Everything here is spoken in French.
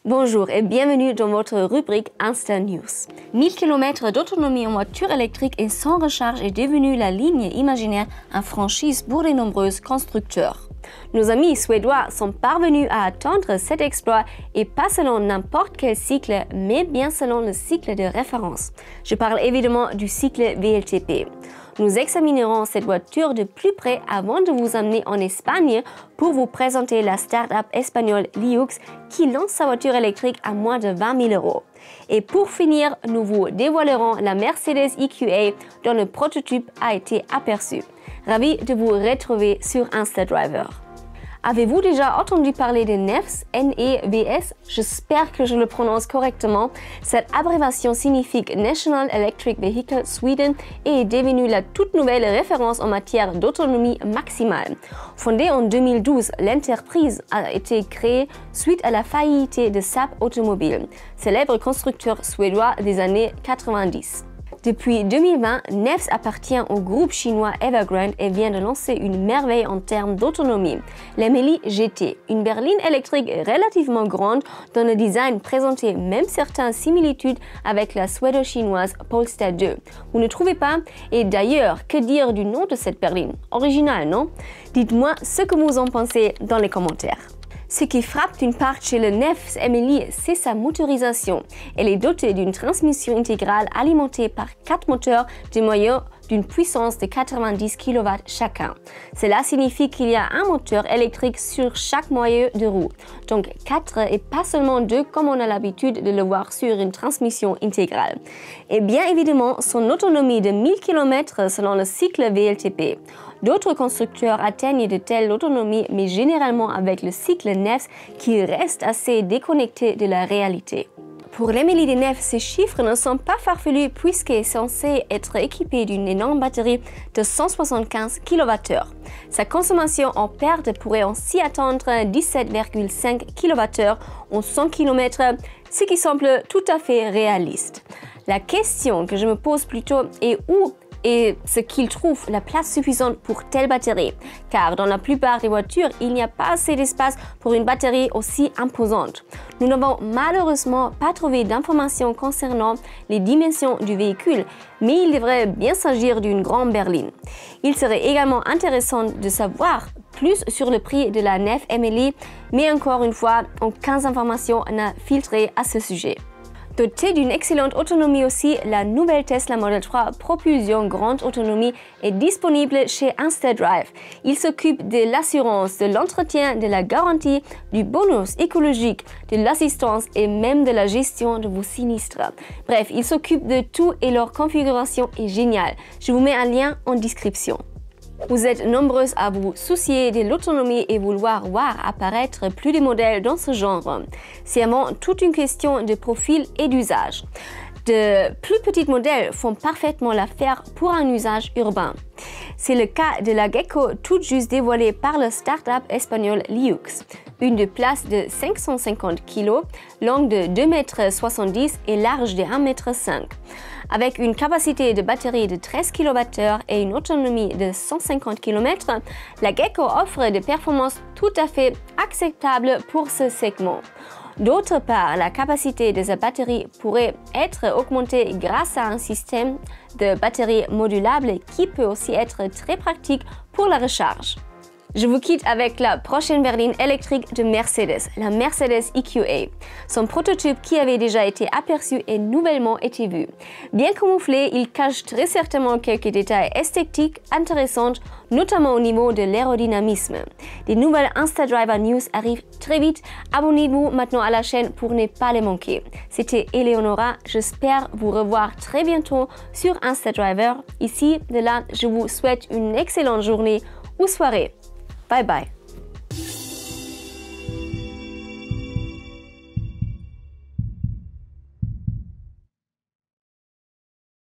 Bonjour et bienvenue dans votre rubrique Insta News. 1000 km d'autonomie en voiture électrique et sans recharge est devenue la ligne imaginaire infranchise pour de nombreux constructeurs. Nos amis suédois sont parvenus à atteindre cet exploit et pas selon n'importe quel cycle, mais bien selon le cycle de référence. Je parle évidemment du cycle VLTP. Nous examinerons cette voiture de plus près avant de vous amener en Espagne pour vous présenter la start-up espagnole Liux qui lance sa voiture électrique à moins de 20 000 €. Et pour finir, nous vous dévoilerons la Mercedes EQA dont le prototype a été aperçu. Ravi de vous retrouver sur InstaDriver. Avez-vous déjà entendu parler de NEVS, N-E-V-S? J'espère que je le prononce correctement. Cette abréviation signifie National Electric Vehicle Sweden et est devenue la toute nouvelle référence en matière d'autonomie maximale. Fondée en 2012, l'entreprise a été créée suite à la faillite de Saab Automobile, célèbre constructeur suédois des années 90. Depuis 2020, NEVS appartient au groupe chinois Evergrande et vient de lancer une merveille en termes d'autonomie, l'Emily GT, une berline électrique relativement grande dont le design présentait même certaines similitudes avec la suédo-chinoise Polestar 2. Vous ne trouvez pas? Et d'ailleurs, que dire du nom de cette berline? Original, non? Dites-moi ce que vous en pensez dans les commentaires. Ce qui frappe d'une part chez le NEVS Emily, c'est sa motorisation. Elle est dotée d'une transmission intégrale alimentée par 4 moteurs de moyens d'une puissance de 90 kW chacun. Cela signifie qu'il y a un moteur électrique sur chaque moyen de roue, donc 4 et pas seulement 2 comme on a l'habitude de le voir sur une transmission intégrale. Et bien évidemment, son autonomie de 1000 km selon le cycle VLTP. D'autres constructeurs atteignent de telles autonomies, mais généralement avec le cycle NEVS qui reste assez déconnecté de la réalité. Pour l'Emily de NEVS, ces chiffres ne sont pas farfelus puisqu'elle est censée être équipée d'une énorme batterie de 175 kWh. Sa consommation en perte pourrait ainsi atteindre 17,5 kWh en 100 km, ce qui semble tout à fait réaliste. La question que je me pose plutôt est où et ce qu'il trouve la place suffisante pour telle batterie, car dans la plupart des voitures, il n'y a pas assez d'espace pour une batterie aussi imposante. Nous n'avons malheureusement pas trouvé d'informations concernant les dimensions du véhicule, mais il devrait bien s'agir d'une grande berline. Il serait également intéressant de savoir plus sur le prix de la NEVS Emily, mais encore une fois, aucune information n'a filtré à ce sujet. Dotée d'une excellente autonomie aussi, la nouvelle Tesla Model 3 Propulsion Grande Autonomie est disponible chez InstaDrive. Il s'occupe de l'assurance, de l'entretien, de la garantie, du bonus écologique, de l'assistance et même de la gestion de vos sinistres. Bref, il s'occupe de tout et leur configuration est géniale. Je vous mets un lien en description. Vous êtes nombreuses à vous soucier de l'autonomie et vouloir voir apparaître plus de modèles dans ce genre. C'est avant toute une question de profil et d'usage. De plus petits modèles font parfaitement l'affaire pour un usage urbain. C'est le cas de la Gecko tout juste dévoilée par le start-up espagnol Liux. Une de place de 550 kg, longue de 2,70 m et large de 1,5 m. Avec une capacité de batterie de 13 kWh et une autonomie de 150 km, la Gecko offre des performances tout à fait acceptables pour ce segment. D'autre part, la capacité de sa batterie pourrait être augmentée grâce à un système de batterie modulable qui peut aussi être très pratique pour la recharge. Je vous quitte avec la prochaine berline électrique de Mercedes, la Mercedes EQA. Son prototype qui avait déjà été aperçu et nouvellement été vu. Bien camouflé, il cache très certainement quelques détails esthétiques intéressants, notamment au niveau de l'aérodynamisme. Des nouvelles InstaDriver News arrivent très vite. Abonnez-vous maintenant à la chaîne pour ne pas les manquer. C'était Eleonora, j'espère vous revoir très bientôt sur InstaDriver. Ici, de là, je vous souhaite une excellente journée ou soirée. Bye bye.